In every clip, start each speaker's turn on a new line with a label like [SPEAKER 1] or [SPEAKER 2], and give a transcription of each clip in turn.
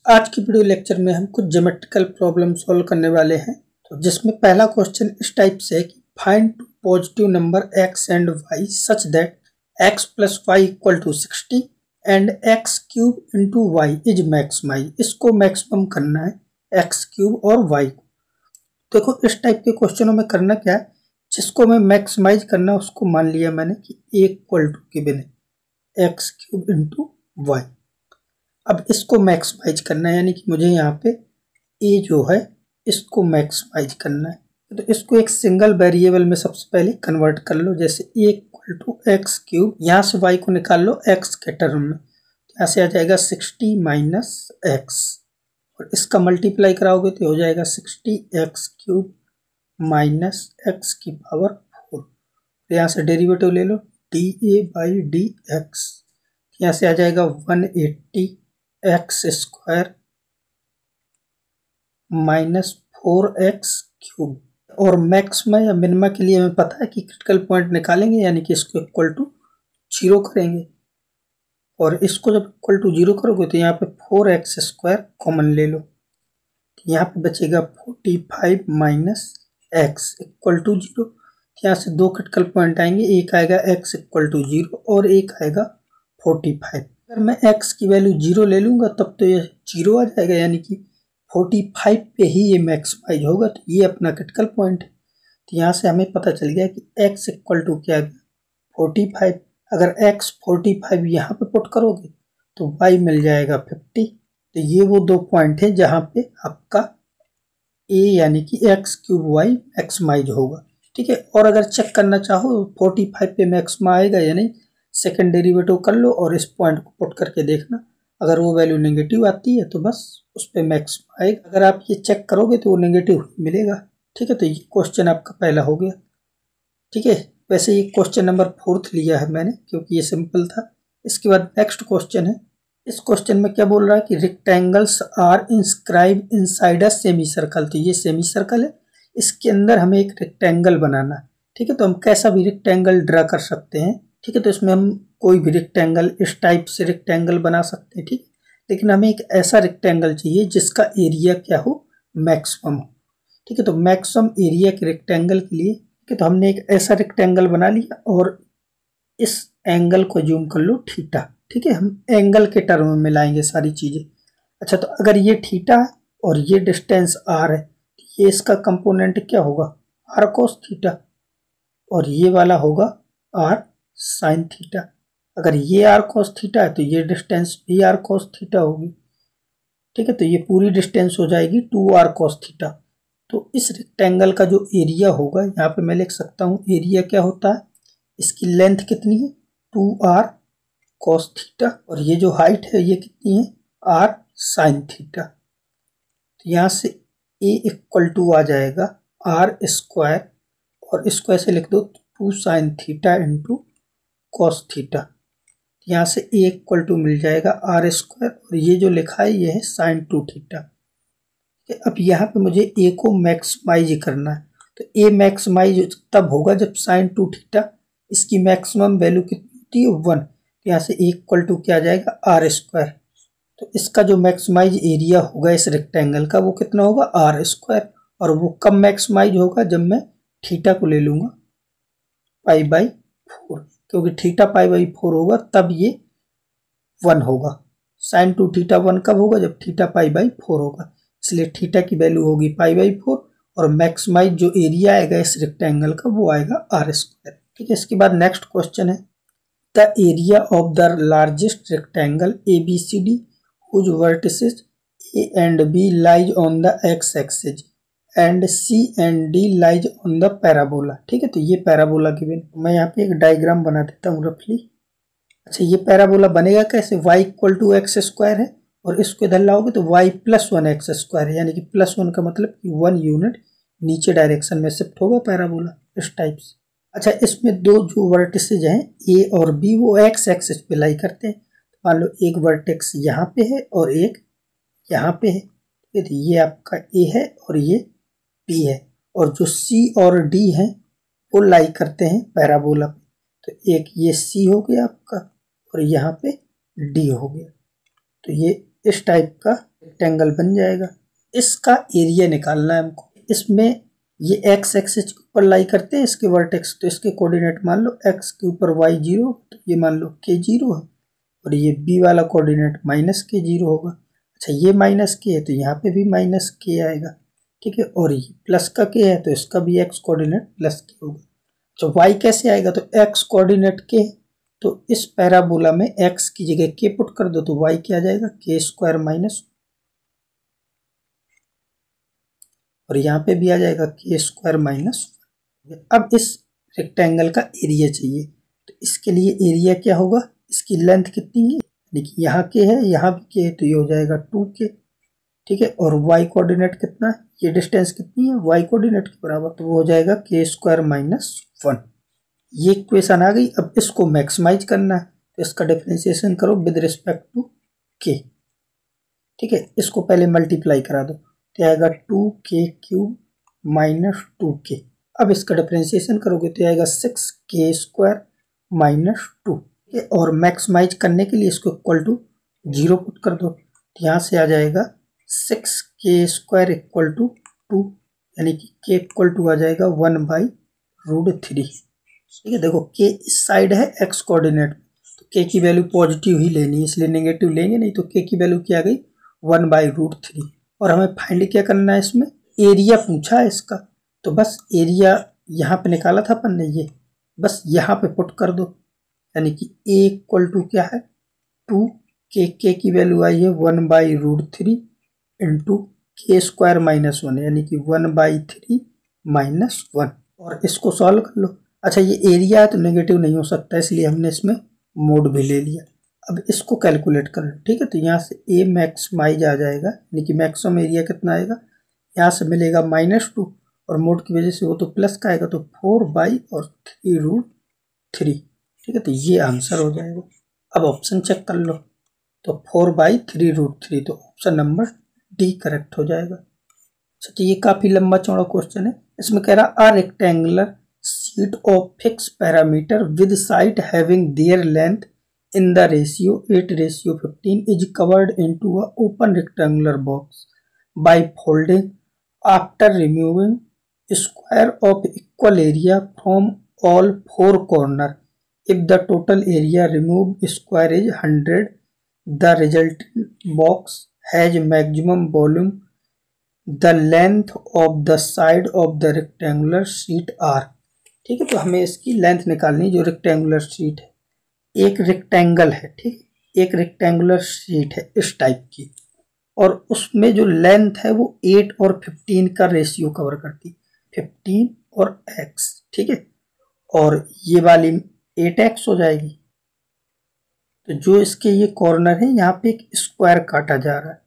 [SPEAKER 1] आज की video lecture में हम कुछ ज्योमेट्रिकल प्रॉब्लम सॉल्व करने वाले हैं। तो जिसमें पहला क्वेश्चन इस टाइप से है कि find two positive number x and y such that x plus y equal to 60 and x cube into y is maximise. इसको मैक्सिमम करना है x क्यूब और y को। देखो इस टाइप के क्वेश्चनों में करना क्या है, जिसको हमें मैक्सिमाइज करना उसको मान लिया मैंने कि a इक्वल टू के बिना x क्यूब इंटू वाई। अब इसको मैक्सिमाइज करना है, यानी कि मुझे यहाँ पे a जो है इसको मैक्सिमाइज करना है। तो इसको एक सिंगल वेरिएबल में सबसे पहले कन्वर्ट कर लो, जैसे a equal to x cube, यहाँ से y को निकाल लो x के टर्म में, यहाँ से आ जाएगा 60 माइनस एक्स और इसका मल्टीप्लाई कराओगे तो हो जाएगा 60 एक्स क्यूब माइनस एक्स की पावर 4। यहाँ से डेरिवेटिव ले लो d A by d x, यहाँ से आ जाएगा 180 x square minus 4x cube. और मैक्सिमा या मिनिमा के लिए हमें पता है कि क्रिटिकल पॉइंट निकालेंगे, यानी कि इसको इक्वल टू 0 करेंगे और इसको जब इक्वल टू 0 करोगे तो यहाँ पे 4x स्क्वायर कॉमन ले लो, यहाँ पे बचेगा 45 माइनस एक्स इक्वल टू 0। यहाँ से दो क्रिटिकल पॉइंट आएंगे, एक आएगा x इक्वल टू 0 और एक आएगा 45। अगर मैं x की वैल्यू 0 ले लूँगा तब तो ये 0 आ जाएगा, यानी कि 45 पे ही ये मैक्सिमाइज होगा। तो ये अपना क्रिटिकल पॉइंट है। तो यहाँ से हमें पता चल गया कि x इक्वल टू क्या गया 45। अगर x 45 यहाँ पे पुट करोगे तो y मिल जाएगा 50। तो ये वो दो पॉइंट है जहाँ पे आपका a यानी कि x क्यूब y मैक्सिमाइज होगा। ठीक है, और अगर चेक करना चाहो 45 पे मैक्सिमा आएगा या नहीं, सेकेंड डेरिवेटिव कर लो और इस पॉइंट को पुट करके देखना, अगर वो वैल्यू नेगेटिव आती है तो बस उस पर मैक्सिमा आएगा। अगर आप ये चेक करोगे तो वो नेगेटिव मिलेगा। ठीक है, तो ये क्वेश्चन आपका पहला हो गया। ठीक है, वैसे ये क्वेश्चन नंबर 4 लिया है मैंने क्योंकि ये सिंपल था। इसके बाद नेक्स्ट क्वेश्चन है। इस क्वेश्चन में क्या बोल रहा है कि rectangles are inscribe inside a semi circle. तो ये सेमी सर्कल है, इसके अंदर हमें एक रेक्टेंगल बनाना है। ठीक है, तो हम कैसा भी रेक्टेंगल ड्रा कर सकते हैं। ठीक है, तो इसमें हम कोई भी रेक्टेंगल इस टाइप से रेक्टेंगल बना सकते हैं। ठीक है, लेकिन हमें एक ऐसा रेक्टेंगल चाहिए जिसका एरिया क्या हो, मैक्सिमम हो। ठीक है, तो मैक्सिमम एरिया के रेक्टेंगल के लिए ठीक है, तो हमने एक ऐसा रेक्टेंगल बना लिया और इस एंगल को जूम कर लो थीटा। ठीक है, हम एंगल के टर्म में मिलाएंगे सारी चीजें। अच्छा, तो अगर ये थीटा है और ये डिस्टेंस आर है, ये इसका कंपोनेंट क्या होगा, आर कोस थीटा, और ये वाला होगा आर साइन थीटा। अगर ये आर कोस थीटा है तो ये डिस्टेंस भी आर कोस थीटा होगी। ठीक है, तो ये पूरी डिस्टेंस हो जाएगी 2r कोस थीटा। तो इस रेक्टेंगल का जो एरिया होगा, यहाँ पे मैं लिख सकता हूँ एरिया क्या होता है, इसकी लेंथ कितनी है 2r कोस थीटा, और ये जो हाइट है ये कितनी है r साइन थीटा। तो यहाँ से a इक्वल टू आ जाएगा r स्क्वायर, और इसको ऐसे लिख दो 2 sine theta into cos theta. यहाँ से a इक्वल टू मिल जाएगा आर स्क्वायर, और ये जो लिखा है ये है साइन 2 थीटा। अब यहाँ पे मुझे a को मैक्सिमाइज करना है, तो a मैक्सिमाइज तब होगा जब साइन 2 थीटा, इसकी मैक्सिमम वैल्यू कितनी होती है 1। यहाँ से a इक्वल टू क्या आ जाएगा आर स्क्वायर। तो इसका जो मैक्सिमाइज एरिया होगा इस रेक्टेंगल का वो कितना होगा आर स्क्वायर, और वो कब मैक्सिमाइज होगा जब मैं थीटा को ले लूँगा पाई बाई 4, क्योंकि थीटा पाई बाई 4 होगा तब ये 1 होगा। साइन 2 थीटा 1 कब होगा, जब थीटा पाई बाई 4 होगा, इसलिए थीटा की वैल्यू होगी पाई बाई 4 और मैक्सिमाइज जो एरिया आएगा इस रेक्टेंगल का वो आएगा आर स्क्वायर। ठीक है, इसके बाद नेक्स्ट क्वेश्चन है the area of the largest rectangle A B C D whose vertices A and B lies on the x axis and C and D lies on the parabola. ठीक है, तो ये parabola given, मैं यहाँ पे एक diagram बना देता हूँ रफली। अच्छा, ये पैराबोला बनेगा कैसे, y equal to x square है और इसको इधर लाओगे तो y प्लस 1 एक्स स्क्वायर है, यानी कि प्लस 1 का मतलब कि 1 यूनिट नीचे डायरेक्शन में शिफ्ट होगा पैराबोला इस टाइप से। अच्छा, इसमें दो जो वर्टिसेज हैं a और b वो एक्स एक्सिस पे लाई करते हैं। मान लो एक वर्टेक्स यहाँ पे है और एक यहाँ पे है, तो ये आपका a है और ये b है, और जो c और d है वो लाई करते हैं पैराबोला पे। तो एक ये c हो गया आपका और यहाँ पे d हो गया। तो ये इस टाइप का रेक्टेंगल बन जाएगा। इसका एरिया निकालना है हमको। इसमें ये एक्स एक्सिस के ऊपर लाई करते हैं इसके वर्टेक्स, तो इसके कोऑर्डिनेट मान लो एक्स के ऊपर वाई 0, तो ये मान लो के 0 है, और ये बी वाला कोऑर्डिनेट माइनस के 0 होगा। अच्छा ये माइनस के है तो यहाँ पे भी माइनस के आएगा, ठीक है, और ये प्लस का के है तो इसका भी एक्स कोऑर्डिनेट प्लस के होगा। तो वाई कैसे आएगा, तो एक्स कोऑर्डिनेट के, तो इस पैराबोला में एक्स की जगह के पुट कर दो तो वाई क्या आ जाएगा, के स्क्वायर माइनस, और यहाँ पे भी आ जाएगा के स्क्वायर माइनस। अब इस रेक्टेंगल का एरिया चाहिए, तो इसके लिए एरिया क्या होगा, इसकी लेंथ कितनी है, देखिए यहाँ के है यहाँ भी के है, तो ये हो जाएगा 2k, ठीक है, और वाई कोऑर्डिनेट कितना है, ये डिस्टेंस कितनी है वाई कोऑर्डिनेट के बराबर, तो वो हो जाएगा के स्क्वायर माइनस 1। ये इक्वेशन आ गई। अब इसको मैक्सिमाइज करना है, तो इसका डिफरेंशिएशन करो विद रिस्पेक्ट टू के, ठीक है, इसको पहले मल्टीप्लाई करा दो तो आएगा 2k³ माइनस 2k। अब इसका डिफरेंशिएशन करोगे तो आएगा 6k स्क्वायर माइनस 2, और मैक्सिमाइज करने के लिए इसको इक्वल टू 0 पुट कर दो, तो यहाँ से आ जाएगा 6k स्क्वायर इक्वल टू 2, यानी कि k इक्वल टू आ जाएगा 1/√3, ठीक है। देखो k इस साइड है x कोऑर्डिनेट, तो k की वैल्यू पॉजिटिव ही लेनी है, इसलिए नेगेटिव लेंगे नहीं, तो k की वैल्यू क्या आ गई 1/√3। और हमें फाइंड क्या करना है, इसमें एरिया पूछा है इसका, तो बस एरिया यहाँ पे निकाला था अपन ने, ये बस यहाँ पे पुट कर दो, यानी कि a इक्वल टू क्या है 2k, k की वैल्यू आई है 1/√3 इंटू के स्क्वायर माइनस 1, यानी कि 1/3 माइनस 1, और इसको सॉल्व कर लो। अच्छा ये एरिया है तो नेगेटिव नहीं हो सकता, इसलिए हमने इसमें मोड भी ले लिया। अब इसको कैलकुलेट कर लो, ठीक है, तो यहाँ से a मैक्सिमाइज आ जाएगा, यानी कि मैक्सिमम एरिया कितना आएगा, यहाँ से मिलेगा -2, और मोड की वजह से वो तो प्लस का आएगा, तो 4/3√3, ठीक है, तो ये आंसर हो जाएगा। अब ऑप्शन चेक कर लो, तो 4/3√3, तो ऑप्शन नंबर डी करेक्ट हो जाएगा। अच्छा तो ये काफ़ी लंबा चौड़ा क्वेश्चन है। इसमें कह रहा a rectangular sheet of fix parameter with side having their length in the ratio 8:15 is covered into a open rectangular box by folding after removing square of equal area from all four corners. If the total area removed square is 100, the resulting box has maximum volume. The length of the side of the rectangular sheet are, ठीक है, तो हमें इसकी length निकालनी, जो rectangular sheet है, एक rectangle है, ठीक, एक रेक्टेंगुलर शीट है इस टाइप की, और उसमें जो लेंथ है वो 8 और 15 का रेशियो कवर करती, 15 और x, ठीक है, और ये वाली 8x हो जाएगी। तो जो इसके ये कॉर्नर है यहाँ पे एक स्क्वायर काटा जा रहा है,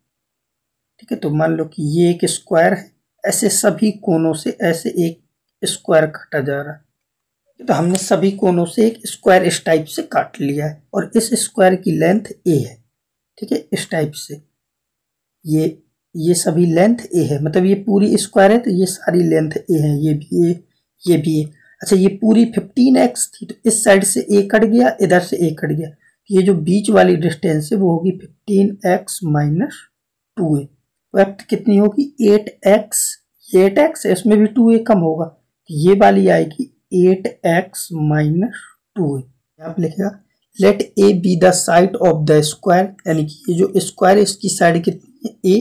[SPEAKER 1] ठीक है, तो मान लो कि ये एक स्क्वायर है, ऐसे सभी कोनों से ऐसे एक स्क्वायर काटा जा रहा है, तो हमने सभी कोनों से एक स्क्वायर इस टाइप से काट लिया है, और इस स्क्वायर की लेंथ a है, ठीक है, इस टाइप से ये सभी लेंथ a है, मतलब ये पूरी स्क्वायर है तो ये सारी लेंथ a है, ये भी a, ये भी a। अच्छा ये पूरी 15x थी, तो इस साइड से a कट गया, इधर से a कट गया, ये जो बीच वाली डिस्टेंस है वो होगी 15x माइनस 2a, वेक्ट कितनी होगी 8x, ये 8x है, इसमें भी 2a कम होगा, तो ये वाली आएगी 8x माइनस 2a। यहाँ पे लिखेगा let a be the side of the square, यानी कि ये जो स्क्वायर है इसकी साइड कितनी है a,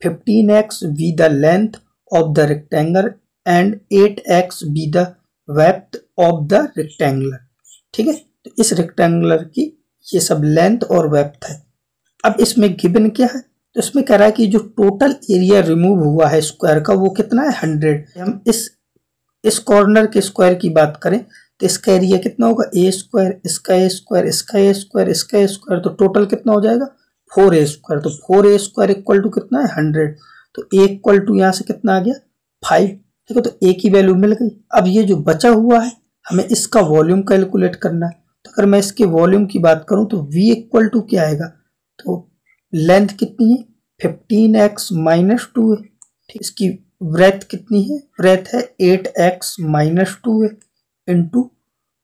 [SPEAKER 1] 15x be the length of the rectangle and 8x be the width of the rectangular, ठीक है, तो इस रेक्टेंगुलर की ये सब लेंथ और वेड्थ है। अब इसमें गिवन क्या है, तो इसमें कह रहा है कि जो टोटल एरिया रिमूव हुआ है स्क्वायर का वो कितना है 100। हम इस कॉर्नर के स्क्वायर की बात करें तो इसका एरिया कितना होगा a स्क्वायर, इसका a स्क्वायर, इसका a स्क्वायर, इसका a स्क्वायर, तो टोटल कितना हो जाएगा 4a स्क्वायर, तो 4a स्क्वायर इक्वल टू कितना है 100, तो a इक्वल टू यहाँ से कितना आ गया 5, ठीक है, तो a की वैल्यू मिल गई। अब ये जो बचा हुआ है हमें इसका वॉल्यूम कैलकुलेट करना है, तो अगर मैं इसके वॉल्यूम की बात करूँ तो v इक्वल टू क्या आएगा, तो लेंथ कितनी है 15x माइनस 2 है, ठीक, इसकी ब्रेथ कितनी है, ब्रेथ है 8x माइनस 2 है इंटू,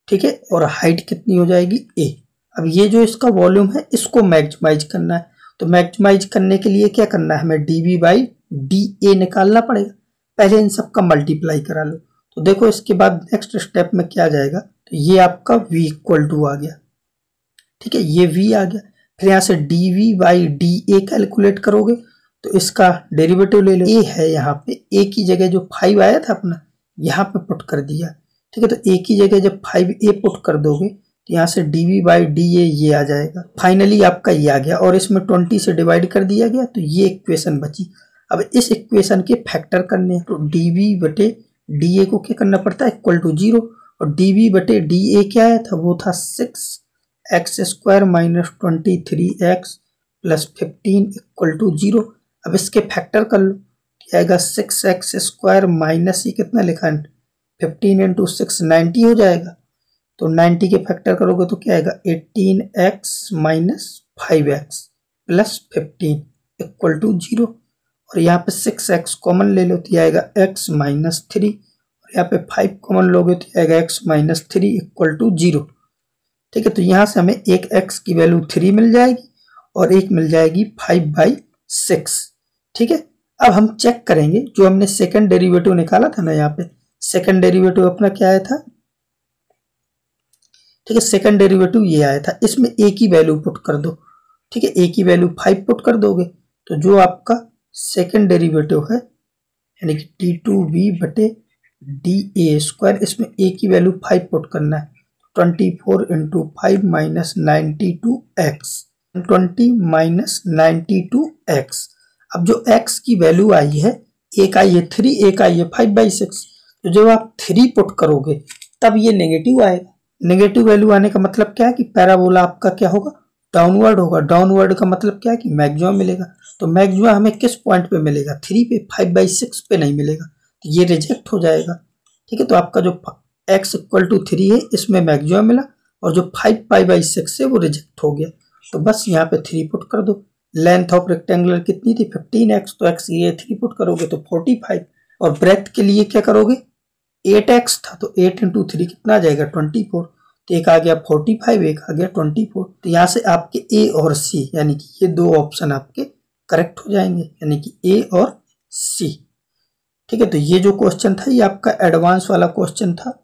[SPEAKER 1] ठीक है, और हाइट कितनी हो जाएगी a। अब ये जो इसका वॉल्यूम है इसको मैक्सिमाइज करना है, तो मैक्सिमाइज करने के लिए क्या करना है, हमें D V by D A निकालना पड़ेगा। पहले इन सब का मल्टीप्लाई करा लो। तो देखो इसके बाद नेक्स्ट स्टेप में क्या जाएगा, तो ये आपका v इक्वल टू आ गया, ठीक है, ये v आ गया। फिर यहाँ से D V by D A calculate करोगे तो इसका डेरिवेटिव ले लो। a है यहाँ पे, a की जगह जो 5 आया था अपना यहाँ पे पुट कर दिया, ठीक है। तो a की जगह जब 5a पुट कर दोगे तो यहाँ से D V by D A ये आ जाएगा। फाइनली आपका ये आ गया और इसमें 20 से डिवाइड कर दिया गया, तो ये इक्वेशन बची। अब इस इक्वेशन के फैक्टर करने हैं, तो डी वी बटे डी ए को क्या करना पड़ता है, इक्वल टू 0, और डी वी बटे डी ए क्या आया था, वो था 6x² minus 23x plus 15 equal to 0। अब इसके फैक्टर कर लो, क्या आएगा 6x² माइनस ये कितना लिखा है 15 इंटू 6 90 हो जाएगा। तो 90 के फैक्टर करोगे तो क्या आएगा 18x minus 5x plus 15 equal to 0। और यहाँ पे 6x कॉमन ले लो तो आएगा x माइनस 3, और यहाँ पे 5 कॉमन लोगे तो आएगा x माइनस 3 इक्वल टू 0, ठीक है। तो यहाँ से हमें एक x की वैल्यू 3 मिल जाएगी और एक मिल जाएगी 5/6, ठीक है। अब हम चेक करेंगे जो हमने सेकंड डेरिवेटिव निकाला था ना, यहाँ पे सेकंड डेरिवेटिव अपना क्या आया था, ठीक है, सेकंड डेरिवेटिव ये आया था। इसमें a की वैल्यू पुट कर दो, ठीक है, a की वैल्यू 5 पुट कर दोगे तो जो आपका सेकंड डेरिवेटिव है यानी कि d2v बटे डी ए स्क्वायर, इसमें a की वैल्यू 5 पुट करना है, 24 into 5 minus 92x, 20 minus 92x। अब जो x की वैल्यू आई है, एक आई है 3, एक आई है 5/6, तो जब आप 3 पुट करोगे तब ये नेगेटिव आएगा। नेगेटिव वैल्यू आने का मतलब क्या है कि पैराबोला आपका क्या होगा, डाउनवर्ड होगा। डाउनवर्ड का मतलब क्या है कि मैक्सिमम मिलेगा। तो मैक्सिमम हमें किस पॉइंट पे मिलेगा, 3 पे, 5/6 पे नहीं मिलेगा, तो ये रिजेक्ट हो जाएगा, ठीक है। तो आपका जो x इक्वल टू 3 है इसमें मैक्सिमम मिला, और जो 5/6 है वो रिजेक्ट हो गया। तो बस यहाँ पे 3 पुट कर दो। लेंथ ऑफ रेक्टेंगुलर कितनी थी 15x, तो x ये 3 पुट करोगे तो 45, और ब्रेथ के लिए क्या करोगे 8x था, तो 8 इंटू 3 कितना आ जाएगा 24, तो एक आ गया 45, एक आ गया 24। तो यहाँ से आपके ए और सी यानी कि ये दो ऑप्शन आपके करेक्ट हो जाएंगे, यानी कि ए और सी, ठीक है। तो ये जो क्वेश्चन था ये आपका एडवांस वाला क्वेश्चन था।